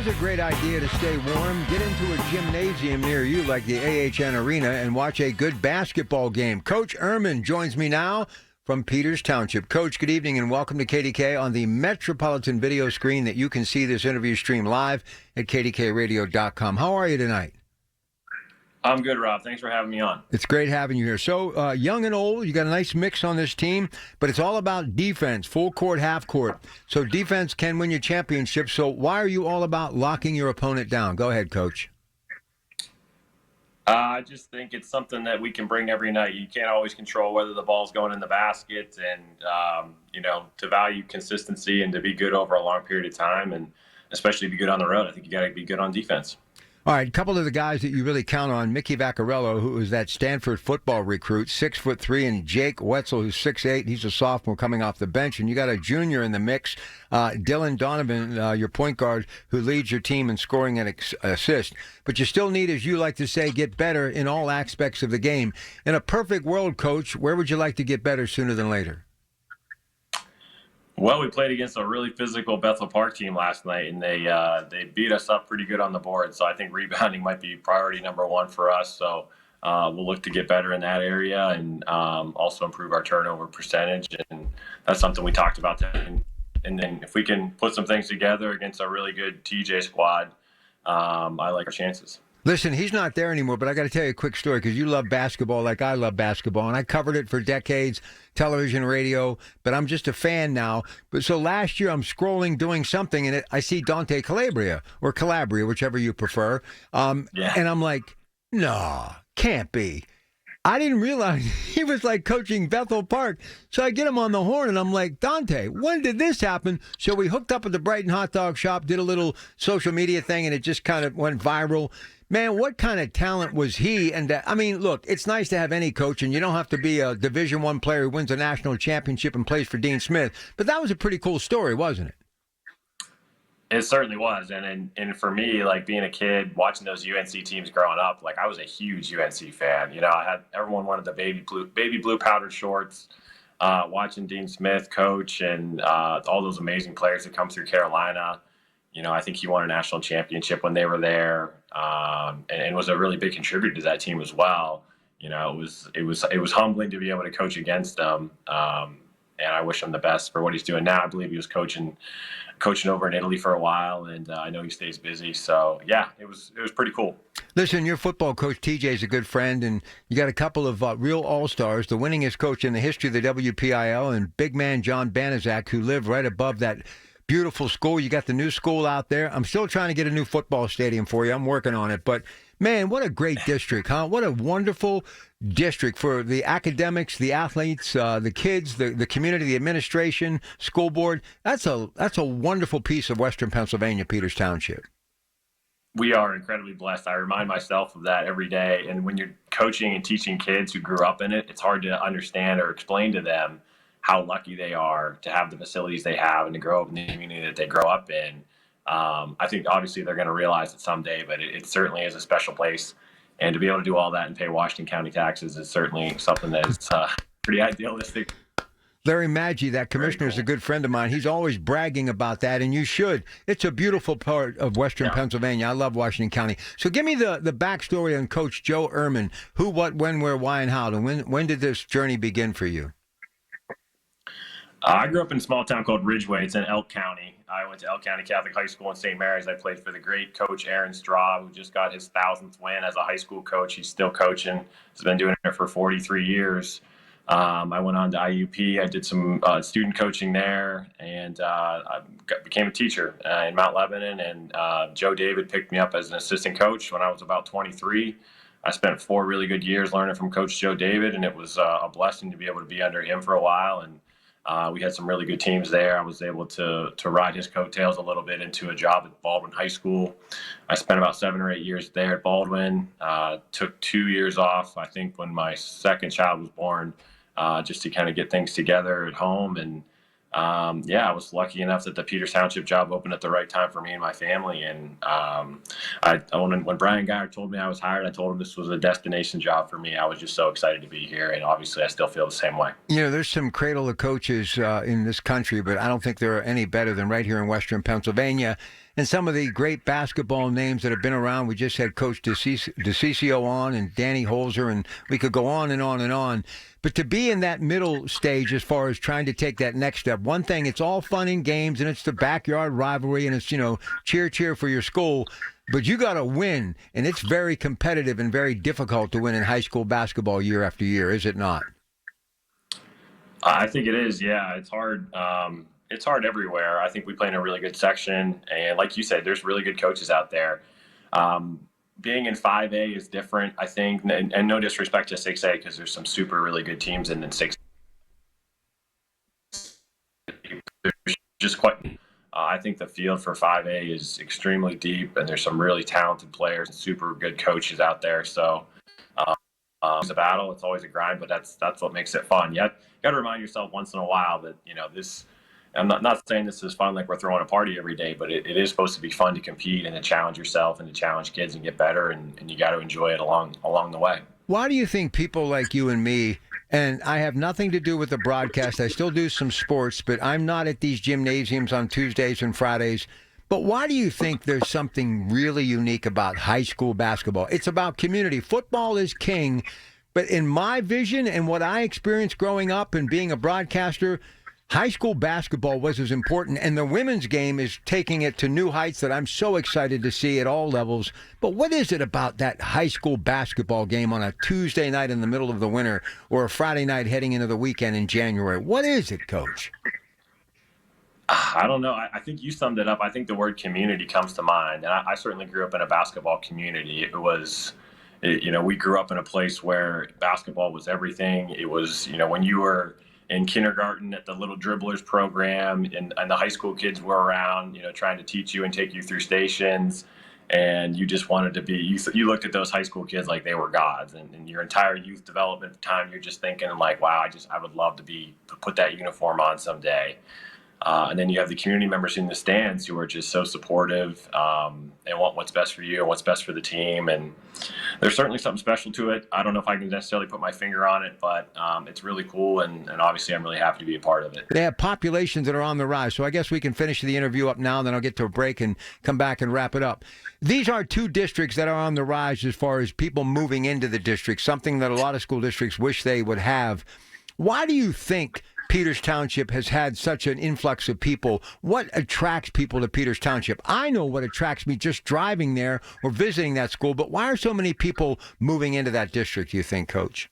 It's a great idea to stay warm. Get into a gymnasium near you like the AHN Arena and watch a good basketball game. Coach Urmann joins me now from Peters Township. Coach, good evening and welcome to KDK on the Metropolitan video screen that you can see this interview stream live at kdkradio.com. How are you tonight? I'm good, Rob. Thanks for having me on. It's great having you here. So, young and old, you got a nice mix on this team, but it's all about defense, full court, half court. So defense can win you championships. So why are you all about locking your opponent down? Go ahead, Coach. I just think it's something that we can bring every night. You can't always control whether the ball's going in the basket, and to value consistency and to be good over a long period of time, and especially be good on the road. I think you got to be good on defense. All right, a couple of the guys that you really count on, Mickey Vaccarello, who is that Stanford football recruit, 6'3", and Jake Wetzel, who's 6'8". He's a sophomore coming off the bench. And you got a junior in the mix, Dylan Donovan, your point guard, who leads your team in scoring and assist. But you still need, as you like to say, get better in all aspects of the game. In a perfect world, Coach, where would you like to get better sooner than later? Well, we played against a really physical Bethel Park team last night, and they beat us up pretty good on the board. So I think rebounding might be priority number one for us. So we'll look to get better in that area and also improve our turnover percentage. And that's something we talked about. And then if we can put some things together against a really good TJ squad, I like our chances. Listen, he's not there anymore, but I got to tell you a quick story because you love basketball like I love basketball, and I covered it for decades, television, radio, but I'm just a fan now. But so last year I'm scrolling, doing something, and I see Dante Calabria, or Calabria, whichever you prefer, and I'm like, no, can't be. I didn't realize he was like coaching Bethel Park. So I get him on the horn and I'm like, Dante, when did this happen? So we hooked up at the Brighton Hot Dog Shop, did a little social media thing, and it just kind of went viral. Man, what kind of talent was he? And I mean, look, it's nice to have any coach, and you don't have to be a Division I player who wins a national championship and plays for Dean Smith. But that was a pretty cool story, wasn't it? It certainly was. And for me, like being a kid, watching those UNC teams growing up, like I was a huge UNC fan. You know, I had everyone wanted the baby blue powdered shorts, watching Dean Smith coach and all those amazing players that come through Carolina. You know, I think he won a national championship when they were there, and was a really big contributor to that team as well. You know, it was humbling to be able to coach against them. And I wish him the best for what he's doing now. I believe he was coaching over in Italy for a while, and I know he stays busy. So, yeah, it was pretty cool. Listen, your football coach, TJ, is a good friend, and you got a couple of real all-stars, the winningest coach in the history of the WPIL, and big man John Banaszak, who lived right above that beautiful school. You got the new school out there. I'm still trying to get a new football stadium for you. I'm working on it. But, man, what a great district, huh? What a wonderful district for the academics, the athletes, the kids, the community, the administration, school board. That's a wonderful piece of Western Pennsylvania, Peters Township. We are incredibly blessed. I remind myself of that every day. And when you're coaching and teaching kids who grew up in it, it's hard to understand or explain to them how lucky they are to have the facilities they have and to grow up in the community that they grow up in. I think obviously they're going to realize it someday, but it certainly is a special place. And to be able to do all that and pay Washington County taxes is certainly something that is pretty idealistic. Larry Maggi, that commissioner, is a good friend of mine. He's always bragging about that, and you should. It's a beautiful part of Western Pennsylvania. I love Washington County. So give me the backstory on Coach Joe Urmann. Who, what, when, where, why, and how. And when did this journey begin for you? I grew up in a small town called Ridgeway. It's in Elk County. I went to Elk County Catholic High School in St. Mary's. I played for the great coach Aaron Straub, who just got his 1,000th win as a high school coach. He's still coaching. He's been doing it for 43 years. I went on to IUP. I did some student coaching there, and I became a teacher in Mount Lebanon. And Joe David picked me up as an assistant coach when I was about 23. I spent 4 really good years learning from Coach Joe David, and it was a blessing to be able to be under him for a while. And we had some really good teams there. I was able to ride his coattails a little bit into a job at Baldwin High School. I spent about 7 or 8 years there at Baldwin. Took 2 years off, I think, when my second child was born, just to kind of get things together at home. And I was lucky enough that the Peters Township job opened at the right time for me and my family. And when Brian Geyer told me I was hired, I told him this was a destination job for me. I was just so excited to be here, and obviously I still feel the same way. You know, there's some cradle of coaches in this country, but I don't think there are any better than right here in Western Pennsylvania. and some of the great basketball names that have been around. We just had Coach DeCiccio on and Danny Holzer, and we could go on and on and on. But to be in that middle stage as far as trying to take that next step, one thing, it's all fun and games, and it's the backyard rivalry, and it's, cheer for your school. But you got to win, and it's very competitive and very difficult to win in high school basketball year after year, is it not? I think it is. Yeah, it's hard. It's hard everywhere. I think we play in a really good section, and like you said, there's really good coaches out there. Being in 5A is different, I think, and no disrespect to 6A because there's some super really good teams in 6A. There's just quite. I think the field for 5A is extremely deep, and there's some really talented players and super good coaches out there. So it's a battle. It's always a grind, but that's what makes it fun. You got to remind yourself once in a while that this. I'm not saying this is fun like we're throwing a party every day, but it is supposed to be fun to compete and to challenge yourself and to challenge kids and get better, and you got to enjoy it along the way. Why do you think people like you and me, and I have nothing to do with the broadcast, I still do some sports, but I'm not at these gymnasiums on Tuesdays and Fridays, but why do you think there's something really unique about high school basketball? It's about community. Football is king, but in my vision and what I experienced growing up and being a broadcaster, high school basketball was as important, and the women's game is taking it to new heights that I'm so excited to see at all levels. But what is it about that high school basketball game on a Tuesday night in the middle of the winter or a Friday night heading into the weekend in January? What is it, Coach? I don't know. I think you summed it up. I think the word community comes to mind, and I certainly grew up in a basketball community. We grew up in a place where basketball was everything. It was, when you were in kindergarten at the Little Dribblers program, and the high school kids were around, trying to teach you and take you through stations. And you just wanted to be, you looked at those high school kids like they were gods. And your entire youth development time, you're just thinking like, wow, I would love to put that uniform on someday. And then you have the community members in the stands who are just so supportive and want what's best for you and what's best for the team. And there's certainly something special to it. I don't know if I can necessarily put my finger on it, but it's really cool. And obviously I'm really happy to be a part of it. They have populations that are on the rise. So I guess we can finish the interview up now, and then I'll get to a break and come back and wrap it up. These are two districts that are on the rise as far as people moving into the district, something that a lot of school districts wish they would have. Why do you think Peters Township has had such an influx of people? What attracts people to Peters Township? I know what attracts me just driving there or visiting that school, but why are so many people moving into that district, you think, Coach?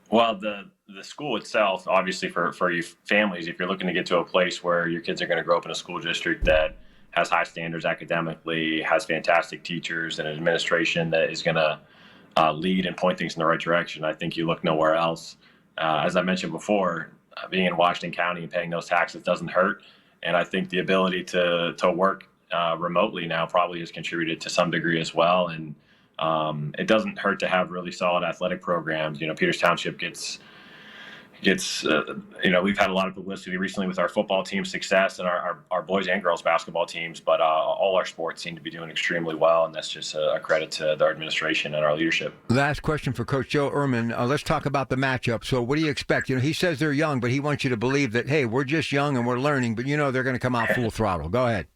Well, the school itself, obviously for you families, if you're looking to get to a place where your kids are going to grow up in a school district that has high standards academically, has fantastic teachers and an administration that is going to lead and point things in the right direction, I think you look nowhere else. As I mentioned before, being in Washington County and paying those taxes doesn't hurt. And I think the ability to work remotely now probably has contributed to some degree as well. And it doesn't hurt to have really solid athletic programs. Peters Township gets we've had a lot of publicity recently with our football team's success and our boys and girls basketball teams, but all our sports seem to be doing extremely well, and that's just a credit to our administration and our leadership. Last question for Coach Joe Urmann. Let's talk about the matchup. So what do you expect? He says they're young, but he wants you to believe that, hey, we're just young and we're learning, but they're going to come out full throttle. Go ahead.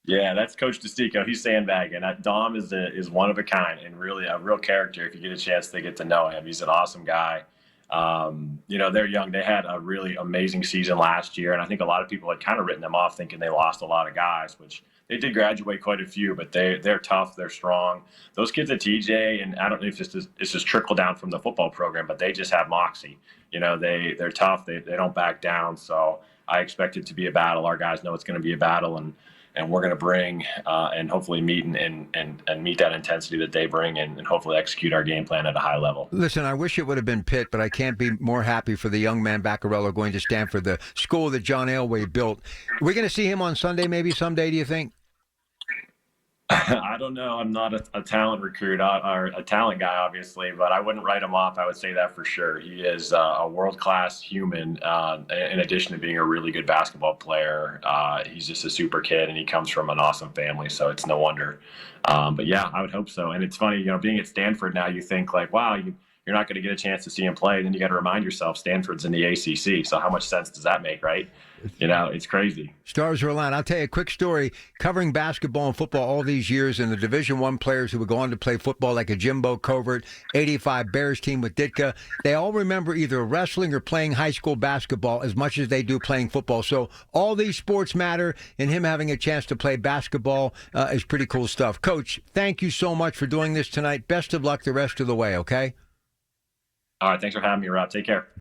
Yeah, that's Coach DeCiccio. He's sandbagging. Dom is one of a kind and really a real character if you get a chance to get to know him. He's an awesome guy. They're young. They had a really amazing season last year, and I think a lot of people had kind of written them off thinking they lost a lot of guys, which they did graduate quite a few, but they're tough. They're strong. Those kids at TJ, and I don't know if it's just trickle down from the football program, but they just have moxie. They're tough. They don't back down. So I expect it to be a battle. Our guys know it's going to be a battle, and we're going to bring and hopefully meet and meet that intensity that they bring and hopefully execute our game plan at a high level. Listen, I wish it would have been Pitt, but I can't be more happy for the young man Baccarello going to Stanford, the school that John Elway built. We're going to see him on Sunday maybe someday, do you think? I don't know. I'm not a talent recruit or a talent guy, obviously, but I wouldn't write him off. I would say that for sure. He is a world-class human in addition to being a really good basketball player. He's just a super kid, and he comes from an awesome family, so it's no wonder. But, yeah, I would hope so. And it's funny, being at Stanford now, you think like, wow, you're not going to get a chance to see him play. Then you got to remind yourself Stanford's in the ACC. So how much sense does that make, right? It's crazy. Stars are aligned. I'll tell you a quick story. Covering basketball and football all these years, and the Division I players who would go on to play football, like a Jimbo Covert, 85 Bears team with Ditka, they all remember either wrestling or playing high school basketball as much as they do playing football. So all these sports matter, and him having a chance to play basketball is pretty cool stuff. Coach, thank you so much for doing this tonight. Best of luck the rest of the way, okay? All right. Thanks for having me, Rob. Take care.